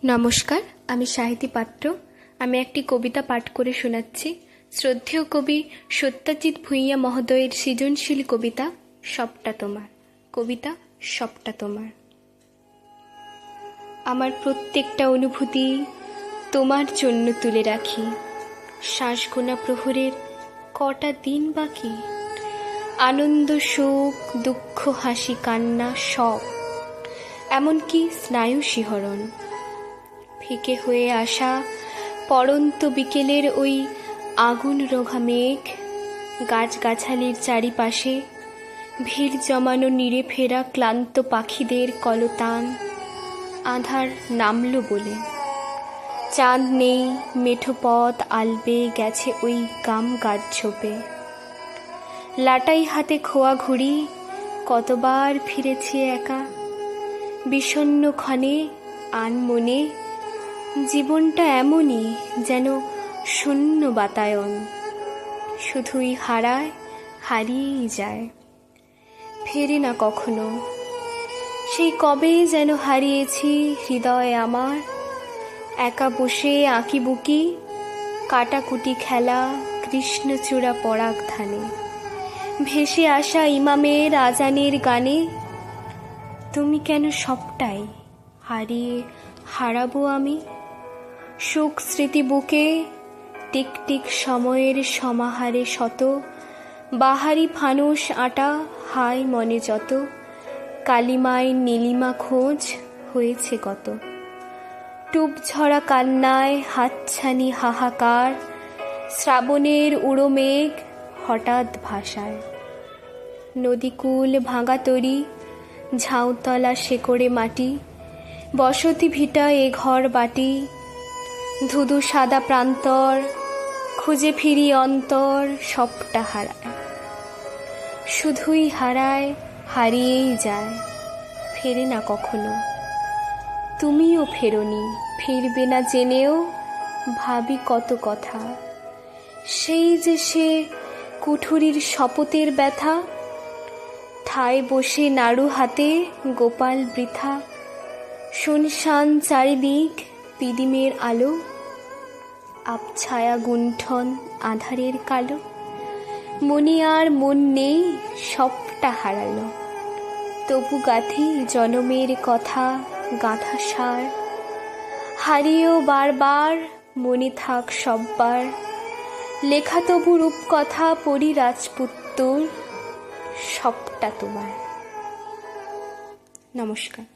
নমস্কার, আমি সাহিতি পাত্র। আমি একটি কবিতা পাঠ করে শোনাচ্ছি। শ্রদ্ধেয় কবি সত্যজিৎ ভূঁইয়া মহোদয়ের সৃজনশীল কবিতা সবটা তোমার। কবিতা সবটা তোমার। আমার প্রত্যেকটা অনুভূতি তোমার জন্য তুলে রাখি। শ্বাস গোনা প্রহরের কটা দিন বাকি, আনন্দ সুখ দুঃখ হাসি কান্না সব, এমনকি স্নায়ু শিহরণ। ফিকে হয়ে আসা পড়ন্ত বিকেলের ওই আগুন রোঘা মেঘ, গাছগাছালির চারিপাশে ভিড় জমানো নিড়ে ফেরা ক্লান্ত পাখিদের কলতান। আঁধার নামল বলে চাঁদ নেই, মেঠো পথ আলবে গেছে ওই গাম গাছ ঝোপে। লাটাই হাতে খোয়া ঘুড়ি কতবার ফিরেছি একা, বিষণ্ণ ক্ষণে আনমনে। জীবনটা এমনই, যেন শূন্য বাতায়ন, শুধুই হারায় হারিয়েই যায়, ফেরে না কখনো। সেই কবে যেন হারিয়েছি হৃদয় আমার, একা বসে আঁকি বুকি কাটাকুটি খেলা কৃষ্ণচূড়া পরাগ ধানে, ভেসে আসা ইমামের আজানের গানে। তুমি কেন সবটাই হারাবো আমি? সুখ স্মৃতি বুকে টিকটিক সময়ের সমাহারে শত, বাহারি ফানুষ আটা হায় মনে যত, কালিমায় নীলিমা খোঁজ হয়েছে কত। টুপ ঝরা কান্নায় হাতছানি হাহাকার, শ্রাবণের উড়ো মেঘ হঠাৎ ভাষায়। নদীকূল ভাঙা তরি, ঝাউতলা শেকড়ে মাটি, বসতি ভিটা এ ঘর বাটি, ধুধু সাদা প্রান্তর খুঁজে ফিরি অন্তর সবটা হারায়, শুধুই হারায় হারিয়েই যায়, ফেরে না কখনো। তুমিও ফেরোনি, ফিরবে না জেনেও ভাবি কত কথা। সেই যে সে কুঠুরির শপথের ব্যথা, ঠায় বসে নাড়ু হাতে গোপাল বৃথা। শুনশান চারিদিক পিদিমের আলো, আবছায়া গুণ্ঠন আধারের কালো। মনে আর মন নেই, সবটা হারালো। তবু গাথি জনমের কথা গাঁথা সার, হারিয়েও বারবার মনে থাক সববার। লেখা তবু রূপকথা পড়ি রাজপুত্তর, সবটা তোমার। নমস্কার।